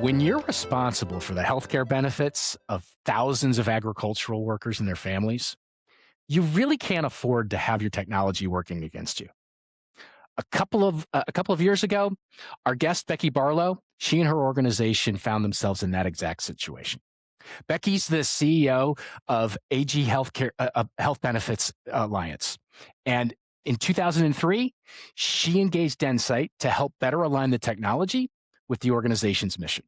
When you're responsible for the healthcare benefits of thousands of agricultural workers and their families, you really can't afford to have your technology working against you. A couple of years ago, our guest Becky Barlow, she and her organization found themselves in that exact situation. Becky's the CEO of AG Healthcare Health Benefits Alliance, and in 2003, she engaged Endsight to help better align the technology with the organization's mission.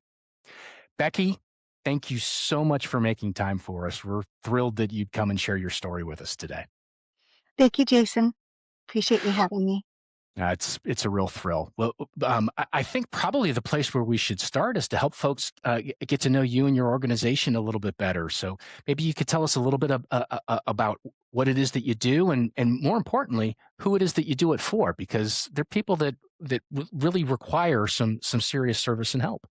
Becky, thank you so much for making time for us. We're thrilled that you'd come and share your story with us today. Thank you, Jason. Appreciate you having me. It's a real thrill. Well, I think probably the place where we should start is to help folks get to know you and your organization a little bit better. So maybe you could tell us a little bit about what it is that you do, and more importantly, who it is that you do it for, because they're people that really require some serious service and help.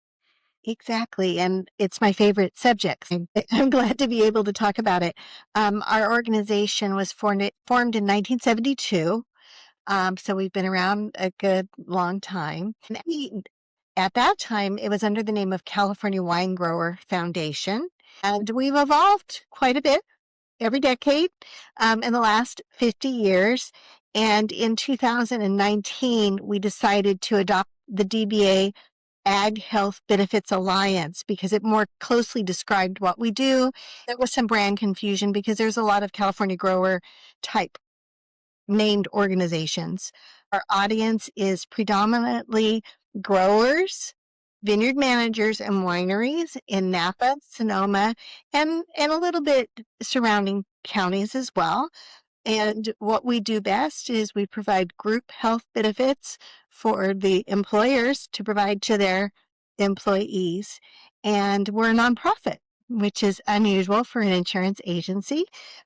Exactly. And it's my favorite subject. I'm glad to be able to talk about it. Our organization was formed in 1972. So we've been around a good long time. At that time, it was under the name of California Wine Grower Foundation. And we've evolved quite a bit every decade in the last 50 years. And in 2019, we decided to adopt the DBA Ag Health Benefits Alliance because it more closely described what we do. There was some brand confusion because there's a lot of California grower type named organizations. Our audience is predominantly growers, vineyard managers, and wineries in Napa, Sonoma, and a little bit surrounding counties as well. And what we do best is we provide group health benefits for the employers to provide to their employees. And we're a nonprofit, which is unusual for an insurance agency,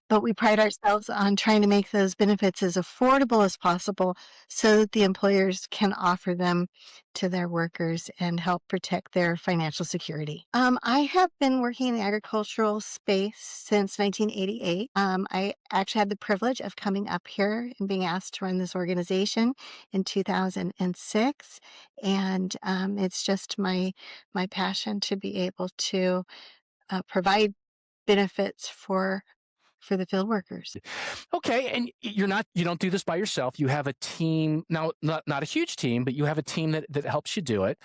but we pride ourselves on trying to make those benefits as affordable as possible so that the employers can offer them to their workers and help protect their financial security. I have been working in the agricultural space since 1988. I actually had the privilege of coming up here and being asked to run this organization in 2006. And it's just my passion to be able to provide benefits for the field workers. Okay, and you don't do this by yourself. You have a team now, not a huge team, but you have a team that helps you do it.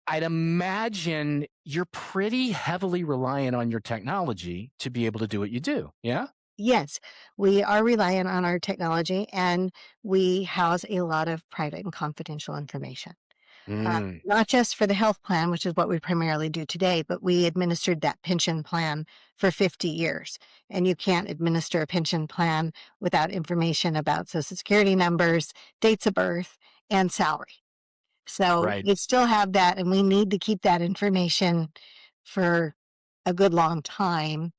I'd imagine you're pretty heavily reliant on your technology to be able to do what you do. Yeah? Yes, we are reliant on our technology and we house a lot of private and confidential information. Mm, Not just for the health plan, which is what we primarily do today, but we administered that pension plan for 50 years. And you can't administer a pension plan without information about Social Security numbers, dates of birth, and salary. So right. we still have that, and we need to keep that information for a good long time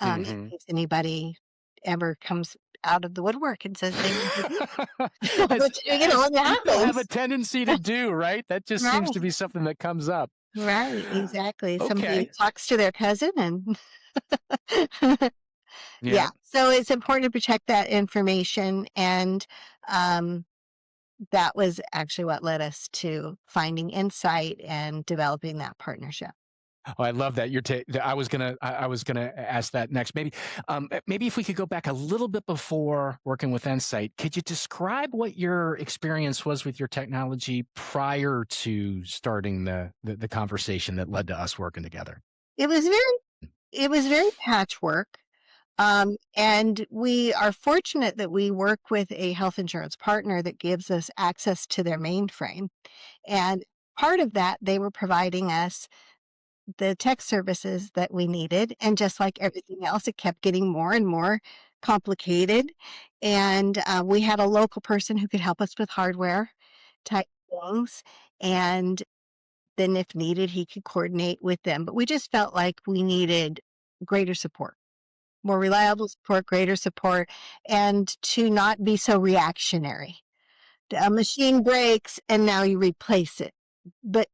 in Hmm. case anybody ever comes out of the woodwork and says they need to, as, which, as it people have a happens. tendency to do, right? That just seems to Right. be something that comes up. Right, exactly. Somebody Okay. talks to their cousin and yeah, Yeah. so it's important to protect that information and um, that was actually what led us to finding Insight and developing that partnership. Oh, I love that. I was gonna ask that next. Maybe if we could go back a little bit before working with Ensight, could you describe what your experience was with your technology prior to starting the conversation that led to us working together? It was very patchwork. And we are fortunate that we work with a health insurance partner that gives us access to their mainframe. And part of that, they were providing us the tech services that we needed. And just like everything else, it kept getting more and more complicated. And we had a local person who could help us with hardware type things. And then, if needed, he could coordinate with them. But we just felt like we needed greater support, more reliable support, greater support, and to not be so reactionary. A machine breaks and now you replace it. But,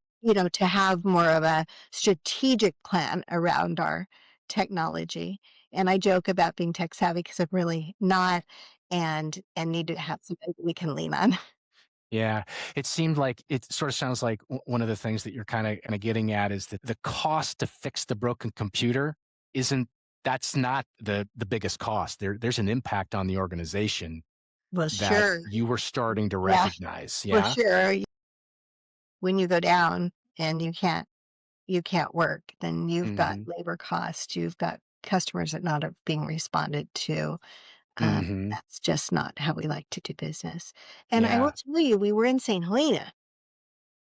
to have more of a strategic plan around our technology. And I joke about being tech savvy because I'm really not and need to have something we can lean on. Yeah, it seemed like it sort of sounds like one of the things that you're kind of getting at is that the cost to fix the broken computer isn't that's not the biggest cost. There's an impact on the organization Well, that sure. you were starting to Yeah. recognize. Well, Yeah. sure. When you go down and you can't work, then you've got Hmm. labor costs, you've got customers that not are being responded to. Hmm. That's just not how we like to do business. And I will Yeah. tell you, we were in St. Helena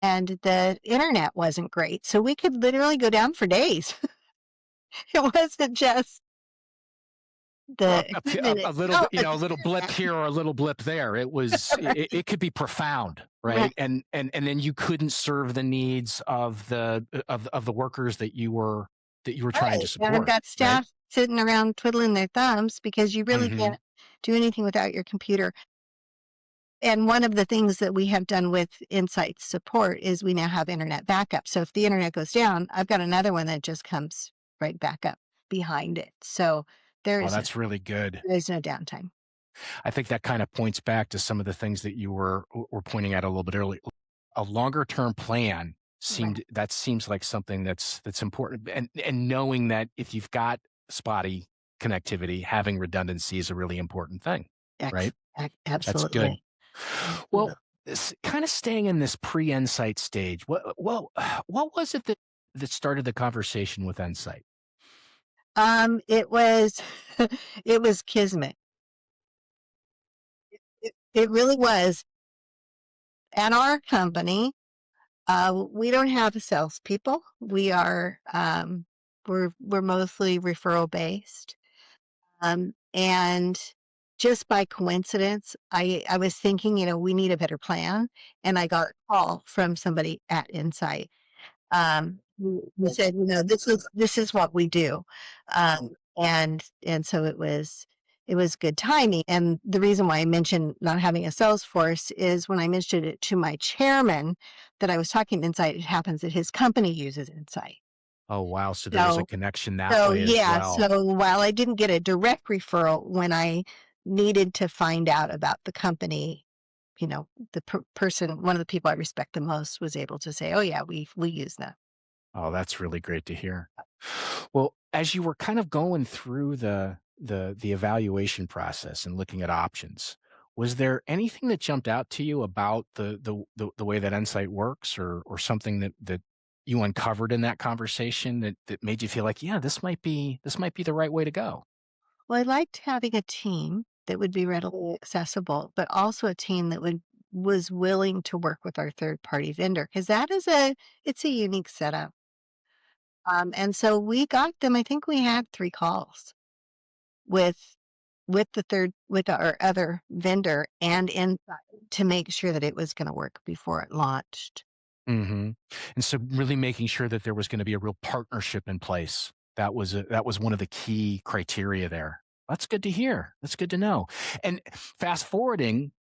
and the internet wasn't great. So we could literally go down for days. It wasn't just Well, the equipment a little bit, itself, but a the little blip internet. here or a little blip there. It could be profound, Right. right? And then you couldn't serve the needs of the workers that you were trying to Right. And I've support, got right? staff sitting around twiddling their thumbs because you really Hmm. can't do anything without your computer. And one of the things that we have done with Insight support is we now have internet backup. So if the internet goes down, I've got another one that just comes right back up behind it. So there Oh, is that's really good. there's no downtime. I think that kind of points back to some of the things that you were pointing at a little bit earlier. A longer term plan Right. seems like something that's important, and knowing that if you've got spotty connectivity, having redundancy is a really important thing, right? That's good. Absolutely. Well, Absolutely. kind of staying in this pre-Insight stage, what was it that started the conversation with Insight? It was it was kismet. It really was. At our company, we don't have salespeople. We're mostly referral based. And just by coincidence, I was thinking, we need a better plan, and I got a call from somebody at Insight, who said, this is what we do. And so it was good timing. And the reason why I mentioned not having a sales force is when I mentioned it to my chairman that I was talking to Insight, it happens that his company uses Insight. Oh, wow. So there was a So connection that so way as yeah, well. so while I didn't get a direct referral when I needed to find out about the company, the person, one of the people I respect the most, was able to say, "Oh yeah, we use them." Oh, that's really great to hear. Well, as you were kind of going through the evaluation process and looking at options, was there anything that jumped out to you about the way that Insight works, or something that you uncovered in that conversation that made you feel like, yeah, this might be the right way to go? Well, I liked having a team that would be readily accessible, but also a team that was willing to work with our third party vendor because it's a unique setup. And so we got them. I think we had 3 calls with with our other vendor and Insight to make sure that it was going to work before it launched. Hmm. And so really making sure that there was going to be a real partnership in place. That was one of the key criteria there. That's good to hear. That's good to know. And fast forwarding,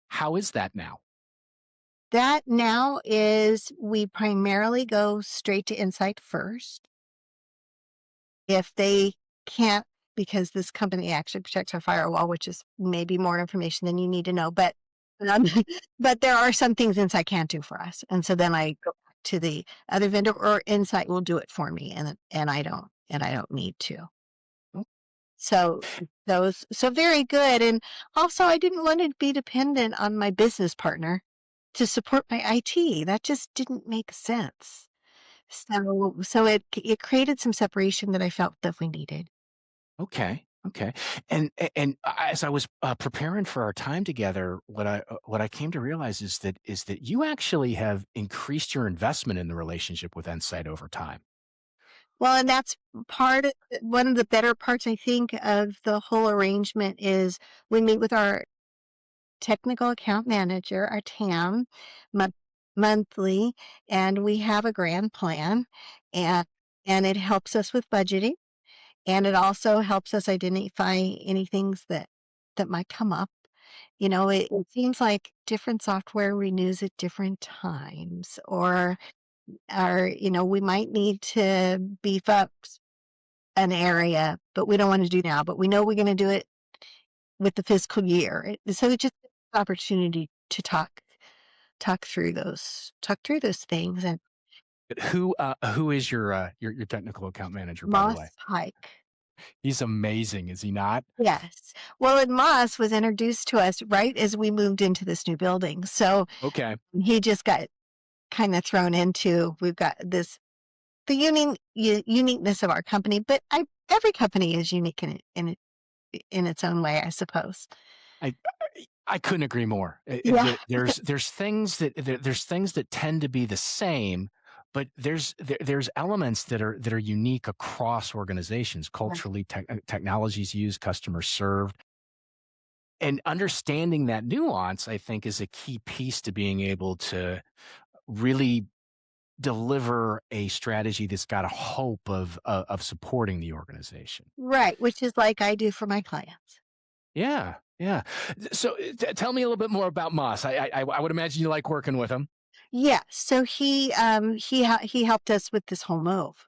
how is that now? That now is we primarily go straight to Insight first. If they can't, because this company actually protects our firewall, which is maybe more information than you need to know, um, but there are some things Insight can't do for us, and so then I go back to the other vendor, or Insight will do it for me, and I don't need to. Oh, So very good. And also I didn't want to be dependent on my business partner to support my IT. That just didn't make sense. So it created some separation that I felt that we needed. okay. Okay. And as I was preparing for our time together, what I came to realize is that you actually have increased your investment in the relationship with Insight over time. Well, and that's one of the better parts, I think, of the whole arrangement is we meet with our technical account manager, our TAM, mon- monthly, and we have a grand plan, and it helps us with budgeting, and it also helps us identify any things that might come up. It seems like different software renews at different times, or we might need to beef up an area, but we don't want to do now, but we know we're going to do it with the fiscal year. So it just gives us opportunity to talk. talk through those things. And Who is your technical account manager, by the way? Moss Pike. He's amazing, is he not? Yes. Well, and Moss was introduced to us right as we moved into this new building. So Okay. he just got kind of thrown into, we've got this, the uniqueness of our company, but every company is unique in its own way, I suppose. I I couldn't agree more. Yeah. There's things there's things that tend to be the same, but there's elements that are unique across organizations, culturally, technologies used, customers served, and understanding that nuance. I think is a key piece to being able to really deliver a strategy that's got a hope of supporting the organization. Right. Which is like I do for my clients. Yeah, yeah. So tell me a little bit more about Moss. I would imagine you like working with him. Yeah. So he helped us with this whole move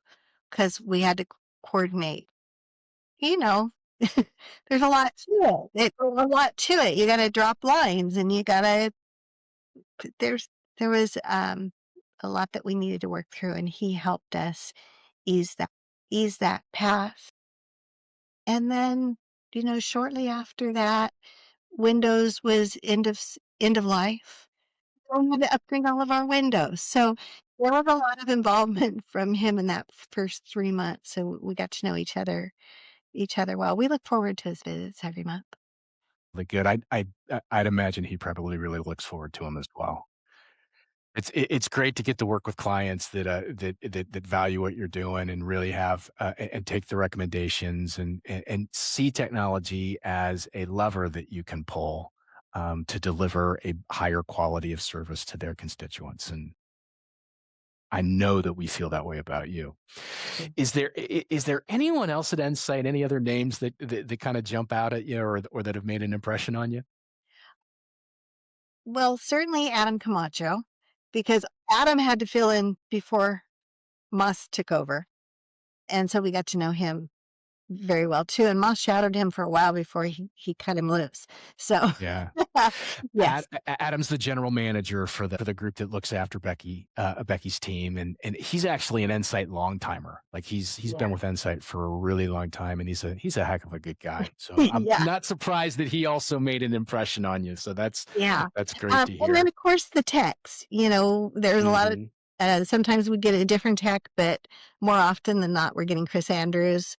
because we had to coordinate. You know, there's a lot to it. A lot to it. You got to drop lines, and you got to. There was a lot that we needed to work through, and he helped us ease that ease that path. And then, shortly after that, Windows was end of life. So we had to upgrade all of our windows. So there was a lot of involvement from him in that first 3 months. So we got to know each other well. We look forward to his visits every month. Really good. I'd imagine he probably really looks forward to him as well. It's great to get to work with clients that value what you're doing and really have and take the recommendations and see technology as a lever that you can pull to deliver a higher quality of service to their constituents. And I know that we feel that way about you. Is there anyone else at Endsight, any other names that kind of jump out at you or that have made an impression on you? Well, certainly Adam Camacho, because Adam had to fill in before Musk took over. And so we got to know him very well too. And Moss shadowed him for a while before he cut him loose. So Yeah. yes. Adam's the general manager for the group that looks after Becky's team, and he's actually an Endsight long timer. Like he's been Yeah. with Endsight for a really long time, and he's a heck of a good guy. So I'm Yeah. not surprised that he also made an impression on you. So Yeah. that's great to And then hear. of course the techs, there's a lot of, Hmm. sometimes we get a different tech, but more often than not, we're getting Chris Andrews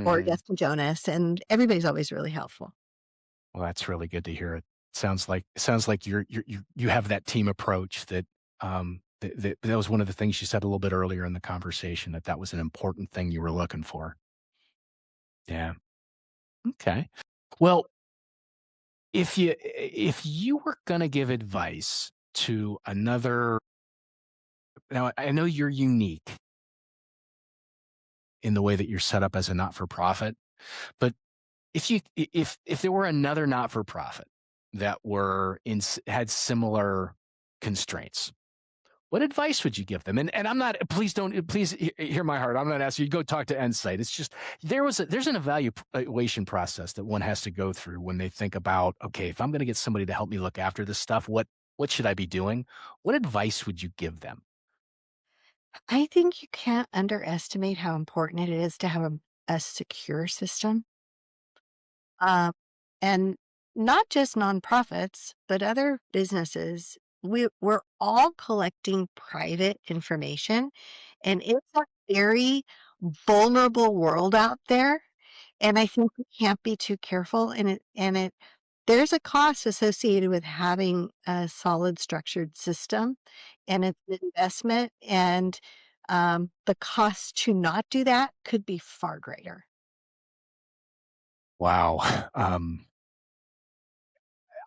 or Hmm. Justin Jonas, and everybody's always really helpful. Well, that's really good to hear. It sounds like you have that team approach that was one of the things you said a little bit earlier in the conversation that was an important thing you were looking for. Yeah. Okay. Well, if you were going to give advice to another, now I know you're unique in the way that you're set up as a not for profit, but if there were another not for profit that had similar constraints, what advice would you give them? And I'm not, please hear my heart. I'm not asking you to go talk to Endsight. It's just, there's an evaluation process that one has to go through when they think about, okay, if I'm going to get somebody to help me look after this stuff, what should I be doing? What advice would you give them? I think you can't underestimate how important it is to have a secure system. Um, and not just nonprofits, but other businesses. We're all collecting private information, and it's a very vulnerable world out there. And I think we can't be too careful. And there's a cost associated with having a solid structured system, and it's an investment. And the cost to not do that could be far greater. Wow.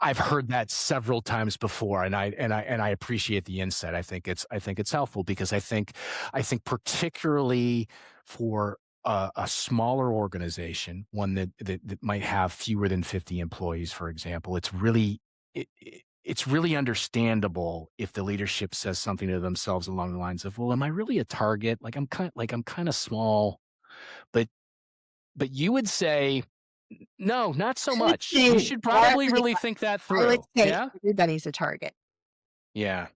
I've heard that several times before, and I appreciate the insight. I think it's helpful because I think particularly for a smaller organization, one that might have fewer than 50 employees, for example, it's really understandable if the leadership says something to themselves along the lines of, "Well, am I really a target? I'm kind of small." But you would say, "No, not so I would much. You say should probably really think that I would through." say Yeah? everybody's a target. Yeah.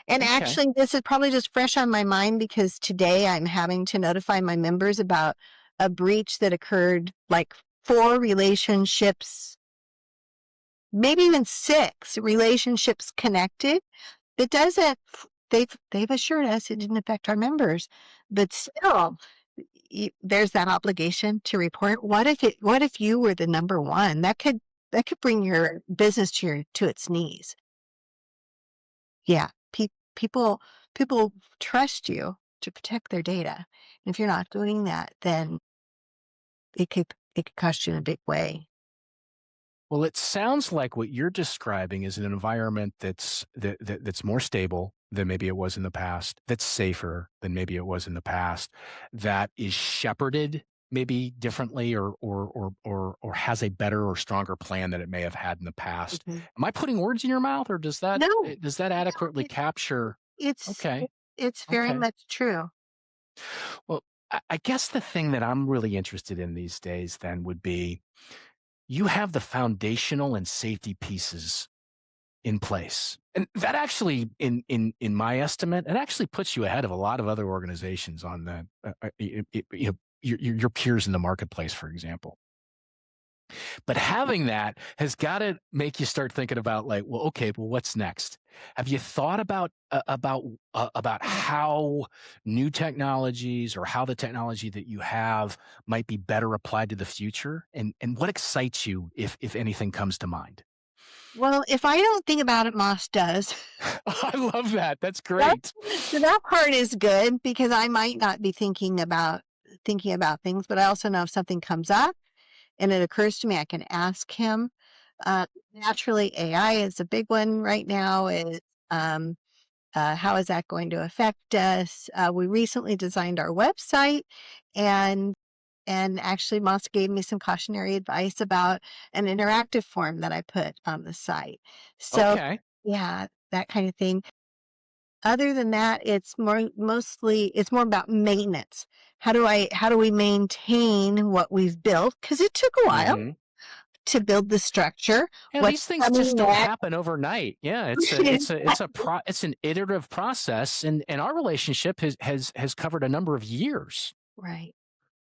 And Okay. actually, this is probably just fresh on my mind because today I'm having to notify my members about a breach that occurred like 4 relationships, maybe even 6 relationships connected. It doesn't, they've assured us it didn't affect our members, but still, there's that obligation to report. What if you were the number one? That could bring your business to its knees. Yeah, people trust you to protect their data. And if you're not doing that, then it could cost you in a big way. Well, it sounds like what you're describing is an environment that's more stable than maybe it was in the past, that's safer than maybe it was in the past, that is shepherded maybe differently or has a better or stronger plan than it may have had in the past. Mhm. Am I putting words in your mouth, or No, does that no, adequately capture? it's Okay, it's very okay. much true. Well, I guess the thing that I'm really interested in these days then would be, you have the foundational and safety pieces in place. And that actually, in my estimate, it actually puts you ahead of a lot of other organizations on the, your peers in the marketplace, for example. But having that has got to make you start thinking about, like, well, okay, well, what's next? Have you thought about how new technologies, or how the technology that you have might be better applied to the future? And what excites you, if anything comes to mind? Well, if I don't think about it, Moss does. I love that. That's That great. so that part is good because I might not be thinking about things, but I also know if something comes up and it occurs to me, I can ask him. Naturally, AI is a big one right now. Um, how is that going to affect us? We recently designed our website, and actually, Moss gave me some cautionary advice about an interactive form that I put on the site. So, Okay. yeah, that kind of thing. Other than that, it's more about maintenance. How do we maintain what we've built? Because it took a while Hmm. to build the structure. Yeah, What's these things just coming don't next? happen overnight. Yeah, it's an iterative process, and our relationship has covered a number of years. Right. Right.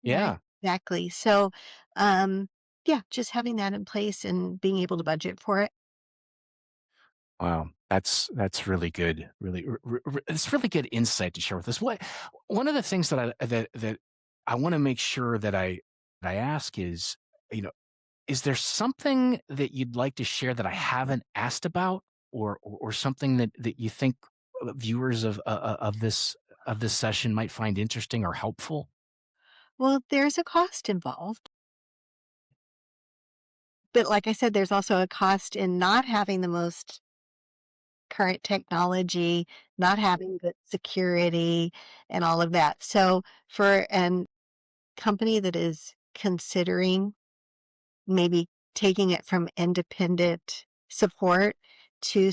Yeah. Exactly. So, yeah, just having that in place and being able to budget for it. Wow, that's really good. Really, it's really good insight to share with us. One of the things that I want to make sure that I ask is, you know, is there something that you'd like to share that I haven't asked about, or something that you think viewers of this session might find interesting or helpful? Well, there's a cost involved. But like I said, there's also a cost in not having the most current technology, not having good security and all of that. So for an company that is considering maybe taking it from independent support to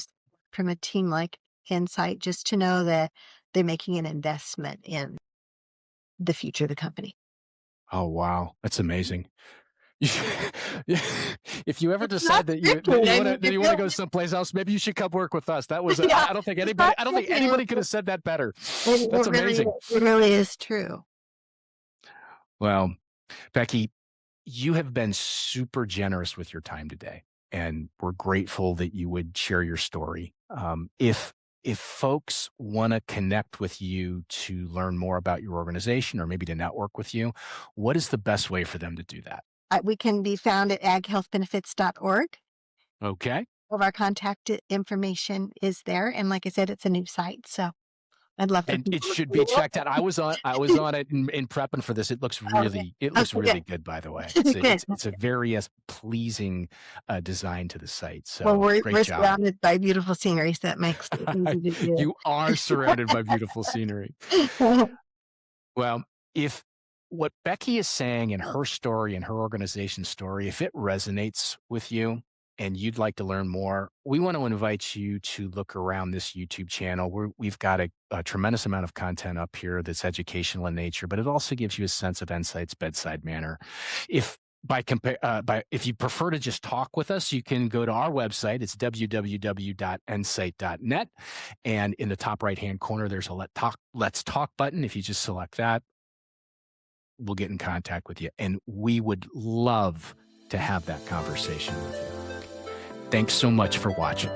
from a team like Insight, just to know that they're making an investment in the future of the company. Oh, wow, that's amazing. If you ever It's not decide that scripted. I mean, you want to go someplace else, maybe you should come work with us. That was, yeah, I don't think it's not anybody, scripted. could have said that better. That's It amazing. really is true. Well, Becky, you have been super generous with your time today, and we're grateful that you would share your story. If folks want to connect with you to learn more about your organization, or maybe to network with you, what is the best way for them to do that? We can be found at aghealthbenefits.org. Okay. All of our contact information is there. And like I said, it's a new site. So I'd love for And it people should be to checked out. I was on it in prepping for this. okay. It looks Okay, really good, by the way. It's a, good. it's a very pleasing design to the site. Well, So great we're job. surrounded by beautiful scenery, so that makes it easy to do. You are surrounded by beautiful scenery. Well, if what Becky is saying in her story and her organization's story, if it resonates with you and you'd like to learn more, we want to invite you to look around this YouTube channel. We've got a tremendous amount of content up here that's educational in nature, but it also gives you a sense of Insight's bedside manner. If by if you prefer to just talk with us, you can go to our website. It's www.endsight.net, and in the top right hand corner, there's a Let's Talk button. If you just select that, we'll get in contact with you, and we would love to have that conversation with you. Thanks so much for watching.